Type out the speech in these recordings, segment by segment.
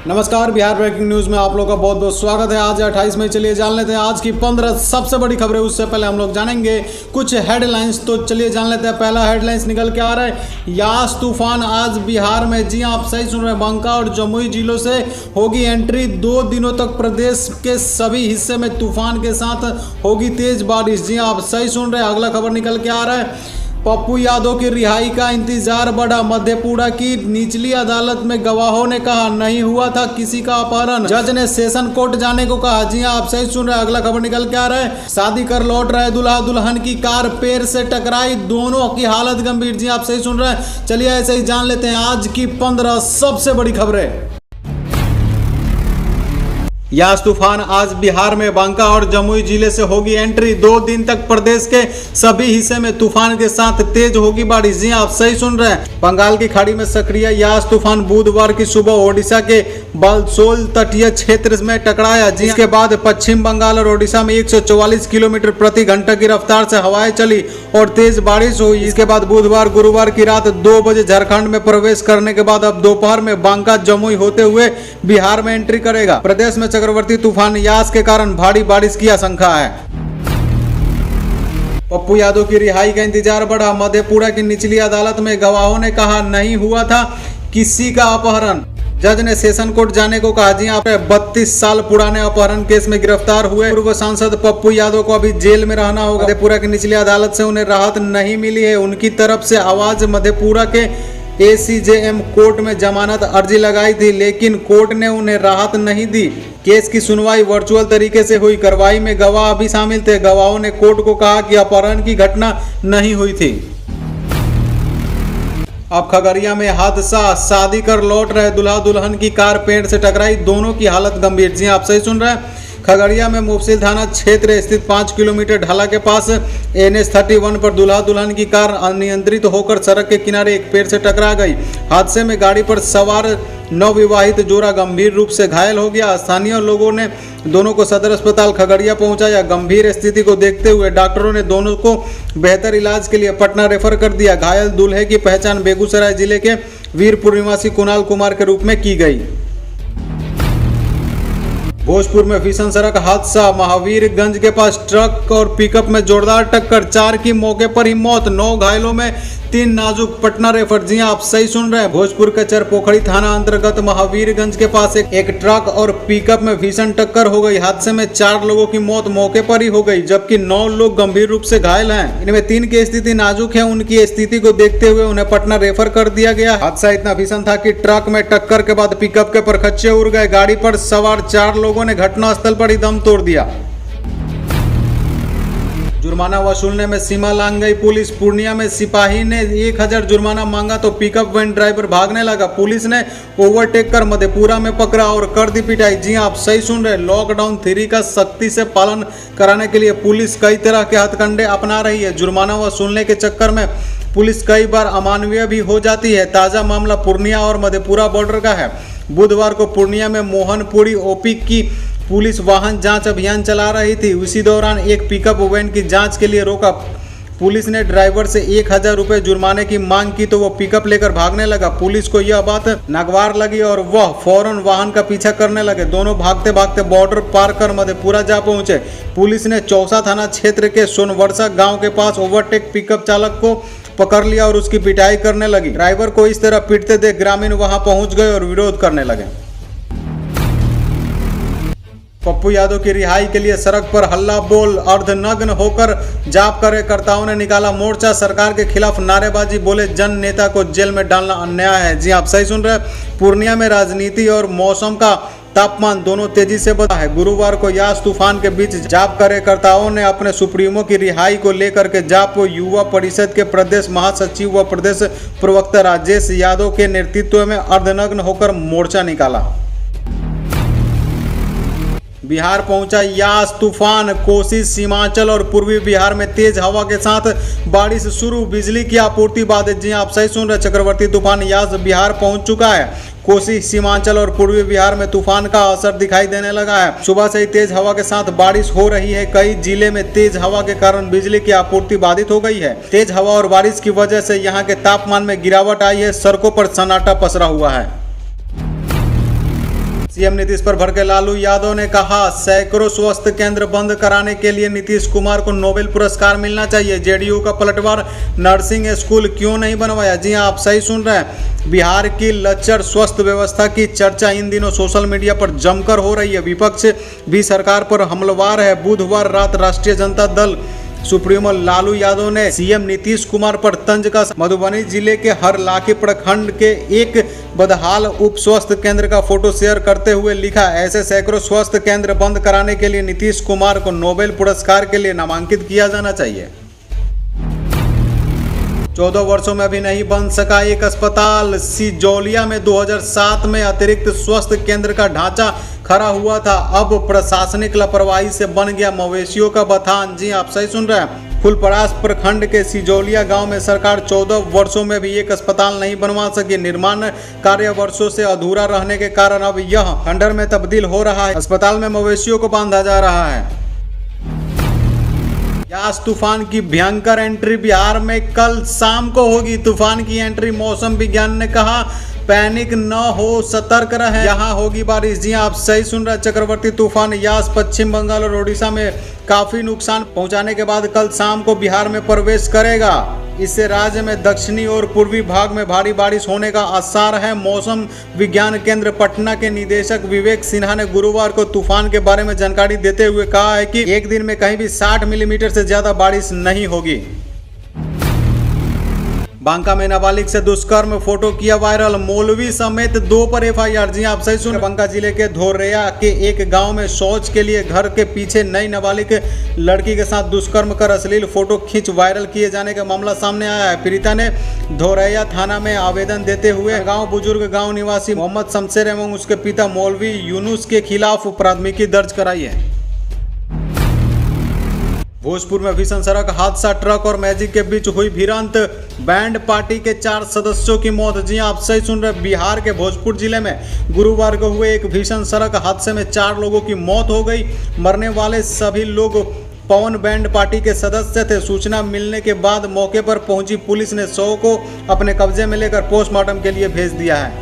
नमस्कार, Bihar breaking news में आप लोग का बहुत बहुत स्वागत है। आज 28 मई। चलिए जान लेते हैं आज की 15 सबसे बड़ी खबरें। उससे पहले हम लोग जानेंगे कुछ हेडलाइंस। तो चलिए जान लेते हैं। पहला हेडलाइंस निकल के आ रहा है, यास तूफान आज बिहार में। जी आप सही सुन रहे हैं, बांका और जमुई जिलों से होगी एंट्री। 2 दिनों तक प्रदेश के सभी हिस्से में तूफान के साथ होगी तेज बारिश। जी आप सही सुन रहे हैं। अगला खबर निकल के आ रहा है, पप्पू यादव की रिहाई का इंतजार बढ़ा। मधेपुरा की निचली अदालत में गवाहों ने कहा नहीं हुआ था किसी का अपहरण। जज ने सेशन कोर्ट जाने को कहा। जी आप सही सुन रहे हैं। अगला खबर निकल के आ रहा है, शादी कर लौट रहे दूल्हा दुल्हन की कार पेड़ से टकराई, दोनों की हालत गंभीर। जी आप सही सुन रहे हैं। चलिए ऐसे ही जान लेते हैं आज की 15 सबसे बड़ी खबरें। यास तूफान आज बिहार में बांका और जमुई जिले से होगी एंट्री। 2 दिन तक प्रदेश के सभी हिस्से में तूफान के साथ तेज होगी बारिश। जी आप सही सुन रहे हैं। बंगाल की खाड़ी में सक्रिय यास तूफान बुधवार की सुबह ओडिशा के बालसोल तटीय क्षेत्र में टकराया। जिसके बाद पश्चिम बंगाल और ओडिशा में 144 किलोमीटर प्रति घंटा की रफ्तार से हवाएं चली और तेज बारिश हुई। इसके बाद बुधवार गुरुवार की रात 2 बजे झारखंड में प्रवेश करने के बाद अब दोपहर में बांका जमुई होते हुए बिहार में एंट्री करेगा। प्रदेश में चक्रवर्ती तूफान यास के कारण भारी बारिश की आशंका है। पप्पू यादव की रिहाई का इंतजार बढ़ा। मधेपुरा की निचली अदालत में गवाहों ने कहा नहीं हुआ था किसी का अपहरण। जज ने सेशन कोर्ट जाने को कहा। जी आप 32 साल पुराने अपहरण केस में गिरफ्तार हुए पूर्व सांसद पप्पू यादव को अभी जेल में रहना होगा। मधेपुरा की निचली अदालत से उन्हें राहत नहीं मिली है। उनकी तरफ से आवाज मधेपुरा के ACJM कोर्ट में जमानत अर्जी लगाई थी, लेकिन कोर्ट ने उन्हें राहत नहीं दी। केस की सुनवाई वर्चुअल तरीके से हुई। कार्रवाई में गवाह भी शामिल थे। गवाहों ने कोर्ट को कहा कि अपहरण की घटना नहीं हुई थी। अब खगड़िया में हादसा, शादी कर लौट रहे दूल्हा दुल्हन की कार पेड़ से टकराई, दोनों की हालत गंभीर। जी आप सही सुन रहे हैं। खगड़िया में मुफस्सिल थाना क्षेत्र स्थित 5 किलोमीटर ढाला के पास NH31 पर दूल्हा दुल्हन की कार अनियंत्रित होकर सड़क के किनारे एक पेड़ से टकरा गई। हादसे में गाड़ी पर सवार नवविवाहित जोड़ा गंभीर रूप से घायल हो गया। स्थानीय लोगों ने दोनों को सदर अस्पताल खगड़िया पहुंचाया। गंभीर स्थिति को देखते हुए डॉक्टरों ने दोनों को बेहतर इलाज के लिए पटना रेफर कर दिया। घायल दूल्हे की पहचान बेगूसराय जिले के वीरपुर निवासी कुणाल कुमार के रूप में की गई। भोजपुर में भीषण सड़क हादसा, महावीरगंज के पास ट्रक और पिकअप में जोरदार टक्कर, 4 की मौके पर ही मौत, 9 घायलों में 3 नाजुक, पटना रेफर। जी आप सही सुन रहे हैं। भोजपुर के चरपोखड़ी थाना अंतर्गत महावीरगंज के पास एक ट्रक और पिकअप में भीषण टक्कर हो गई। हादसे में 4 लोगों की मौत मौके पर ही हो गई, जबकि 9 लोग गंभीर रूप से घायल हैं। इनमें 3 की स्थिति नाजुक है। उनकी स्थिति को देखते हुए उन्हें पटना रेफर कर दिया गया। हादसा इतना भीषण था कि ट्रक में टक्कर के बाद पिकअप के परखच्चे उड़ गए। गाड़ी पर सवार 4 लोगों ने घटनास्थल पर ही दम तोड़ दिया। जुर्माना वसूलने में सीमा लांघ गई पुलिस। पूर्णिया में सिपाही ने 1000 जुर्माना मांगा तो पिकअप वैन ड्राइवर भागने लगा। पुलिस ने ओवरटेक कर मधेपुरा में पकड़ा और कर दी पिटाई। जी आप सही सुन रहे। लॉकडाउन 3 का सख्ती से पालन कराने के लिए पुलिस कई तरह के हथकंडे अपना रही है। जुर्माना वसूलने के चक्कर में पुलिस कई बार अमानवीय भी हो जाती है। ताज़ा मामला पूर्णिया और मधेपुरा बॉर्डर का है। बुधवार को पूर्णिया में मोहनपुरी OP की पुलिस वाहन जांच अभियान चला रही थी। उसी दौरान एक पिकअप वैन की जांच के लिए रोका। पुलिस ने ड्राइवर से 1000 रुपये जुर्माने की मांग की तो वो पिकअप लेकर भागने लगा। पुलिस को यह बात नागवार लगी और वह फौरन वाहन का पीछा करने लगे। दोनों भागते भागते बॉर्डर पार कर मधेपुरा जा पहुंचे। पुलिस ने चौसा थाना क्षेत्र के सोनवर्षा गाँव के पास ओवरटेक पिकअप चालक को पकड़ लिया और उसकी पिटाई करने लगी। ड्राइवर को इस तरह पीटते देख ग्रामीण वहां पहुंच गए और विरोध करने लगे। पप्पू यादव की रिहाई के लिए सड़क पर हल्ला बोल, अर्धनग्न होकर जाप कार्यकर्ताओं ने निकाला मोर्चा। सरकार के खिलाफ नारेबाजी, बोले जन नेता को जेल में डालना अन्याय है। जी आप सही सुन रहे हैं। पूर्णिया में राजनीति और मौसम का तापमान दोनों तेजी से बढ़ा है। गुरुवार को यास तूफान के बीच जाप कार्यकर्ताओं ने अपने सुप्रीमो की रिहाई को लेकर के जाप युवा परिषद के प्रदेश महासचिव व प्रदेश प्रवक्ता राजेश यादव के नेतृत्व में अर्धनग्न होकर मोर्चा निकाला। बिहार पहुंचा यास तूफान। कोसी, सीमांचल और पूर्वी बिहार में तेज हवा के साथ बारिश शुरू, बिजली की आपूर्ति बाधित। जी आप सही सुन रहे। चक्रवर्ती तूफान यास बिहार पहुंच चुका है। कोसी, सीमांचल और पूर्वी बिहार में तूफान का असर दिखाई देने लगा है। सुबह से ही तेज हवा के साथ बारिश हो रही है। कई जिले में तेज हवा के कारण बिजली की आपूर्ति बाधित हो गई है। तेज हवा और बारिश की वजह से यहाँ के तापमान में गिरावट आई है। सड़कों पर सन्नाटा पसरा हुआ है। सीएम नीतीश पर भड़के लालू यादव ने कहा सैकड़ों स्वास्थ्य केंद्र बंद कराने के लिए नीतीश कुमार को नोबेल पुरस्कार मिलना चाहिए। जेडीयू का पलटवार, नर्सिंग स्कूल क्यों नहीं बनवाया। जी हां, आप सही सुन रहे हैं। बिहार की लचर स्वास्थ्य व्यवस्था की चर्चा इन दिनों सोशल मीडिया पर जमकर हो रही है। विपक्ष भी सरकार पर हमलावर है। बुधवार रात राष्ट्रीय जनता दल सुप्रीमो लालू यादव ने सीएम नीतीश कुमार पर तंज कसा। मधुबनी जिले के हरलाखी प्रखंड के एक बदहाल उप स्वास्थ्य केंद्र का फोटो शेयर करते हुए लिखा, ऐसे सैकड़ों स्वास्थ्य केंद्र बंद कराने के लिए नीतीश कुमार को नोबेल पुरस्कार के लिए नामांकित किया जाना चाहिए। 14 वर्षों में अभी नहीं बन सका एक अस्पताल। सिजौलिया में 2007 में अतिरिक्त स्वास्थ्य केंद्र का ढांचा खड़ा हुआ था, अब प्रशासनिक लापरवाही से बन गया मवेशियों का बथान। जी आप सही सुन रहे हैं। फुलपरास प्रखंड के सिजौलिया गांव में सरकार 14 वर्षों में भी एक अस्पताल नहीं बनवा सकी। निर्माण कार्य वर्षों से अधूरा रहने के कारण अब यह खंडर में तब्दील हो रहा है। अस्पताल में मवेशियों को बांधा जा रहा है। यास तूफान की भयंकर एंट्री बिहार में कल शाम को होगी। तूफान की एंट्री, मौसम विज्ञान ने कहा पैनिक न हो, सतर्क रहे, यहाँ होगी बारिश। जी आप सही सुन रहे हैं। चक्रवर्ती तूफान यास पश्चिम बंगाल और ओडिशा में काफी नुकसान पहुंचाने के बाद कल शाम को बिहार में प्रवेश करेगा। इससे राज्य में दक्षिणी और पूर्वी भाग में भारी बारिश होने का आसार है। मौसम विज्ञान केंद्र पटना के निदेशक विवेक सिन्हा ने गुरुवार को तूफान के बारे में जानकारी देते हुए कहा है कि एक दिन में कहीं भी 60 मिलीमीटर से ज्यादा बारिश नहीं होगी। बांका में नाबालिग से दुष्कर्म, फोटो किया वायरल, मौलवी समेत 2 पर एफआईआर। जी आप सही सुन। बांका जिले के धोरैया के एक गांव में शौच के लिए घर के पीछे नई नाबालिग लड़की के साथ दुष्कर्म कर अश्लील फोटो खींच वायरल किए जाने का मामला सामने आया है। पीड़िता ने धोरैया थाना में आवेदन देते हुए गाँव बुजुर्ग गाँव निवासी मोहम्मद शमशेर एवं उसके पिता मौलवी यूनुस के खिलाफ प्राथमिकी दर्ज कराई है। भोजपुर में भीषण सड़क हादसा, ट्रक और मैजिक के बीच हुई भिड़ंत, बैंड पार्टी के 4 सदस्यों की मौत। जी आप सही सुन रहे। बिहार के भोजपुर जिले में गुरुवार को हुए एक भीषण सड़क हादसे में 4 लोगों की मौत हो गई। मरने वाले सभी लोग पवन बैंड पार्टी के सदस्य थे। सूचना मिलने के बाद मौके पर पहुंची पुलिस ने शव को अपने कब्जे में लेकर पोस्टमार्टम के लिए भेज दिया है।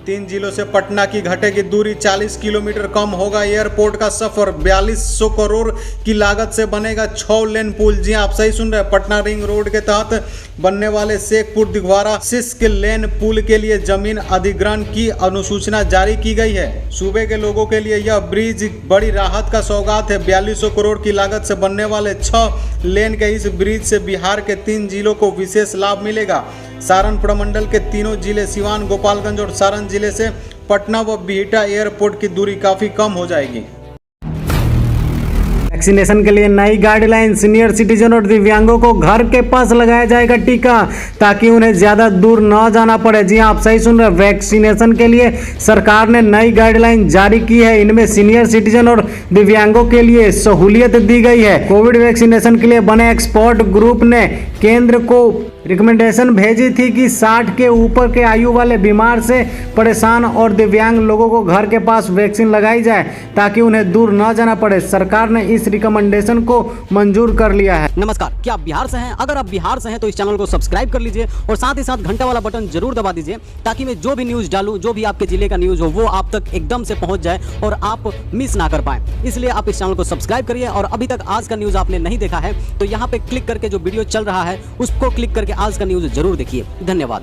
3 जिलों से पटना की घटेगी दूरी, 40 किलोमीटर कम होगा एयरपोर्ट का सफर। 4200 करोड़ की लागत से बनेगा 6 लेन पुल। जी आप सही सुन रहे हैं। पटना रिंग रोड के तहत बनने वाले शेखपुर दिघवारा सिस्क लेन पुल के लिए जमीन अधिग्रहण की अनुसूचना जारी की गई है। सूबे के लोगों के लिए यह ब्रिज बड़ी राहत का सौगात है। 4200 करोड़ की लागत से बनने वाले 6 लेन के इस ब्रिज से बिहार के 3 जिलों को विशेष लाभ मिलेगा। सारण प्रमंडल के तीनों जिले सिवान, गोपालगंज और सारण जिले से पटना व बिहटा एयरपोर्ट की दूरी काफी कम हो जाएगी। वैक्सीनेशन के लिए नई गाइडलाइन, सीनियर सिटीजन और दिव्यांगों को घर के पास लगाया जाएगा टीका ताकि उन्हें ज्यादा दूर न जाना पड़े। जी आप सही सुन रहे हैं। वैक्सीनेशन के लिए सरकार ने नई गाइडलाइन जारी की है। इनमें सीनियर सिटीजन और दिव्यांगों के लिए सहूलियत दी गई है। कोविड वैक्सीनेशन के लिए बने एक्सपर्ट ग्रुप ने केंद्र को रिकमेंडेशन भेजी थी कि 60 के ऊपर के आयु वाले बीमार से परेशान और दिव्यांग लोगों को घर के पास वैक्सीन लगाई जाए ताकि उन्हें दूर न जाना पड़े। सरकार ने इस रिकमेंडेशन को मंजूर कर लिया है। नमस्कार, क्या आप बिहार से हैं? अगर आप बिहार से हैं तो इस चैनल को सब्सक्राइब कर लीजिए और साथ ही साथ घंटा वाला बटन जरूर दबा दीजिए ताकि मैं जो भी न्यूज डालूं, जो भी आपके जिले का न्यूज हो, वो आप तक एकदम से पहुंच जाए और आप मिस ना कर पाए। इसलिए आप इस चैनल को सब्सक्राइब करिए और अभी तक आज का न्यूज आपने नहीं देखा है तो यहाँ पे क्लिक करके जो वीडियो चल रहा है उसको क्लिक करके आज का न्यूज जरूर देखिए। धन्यवाद।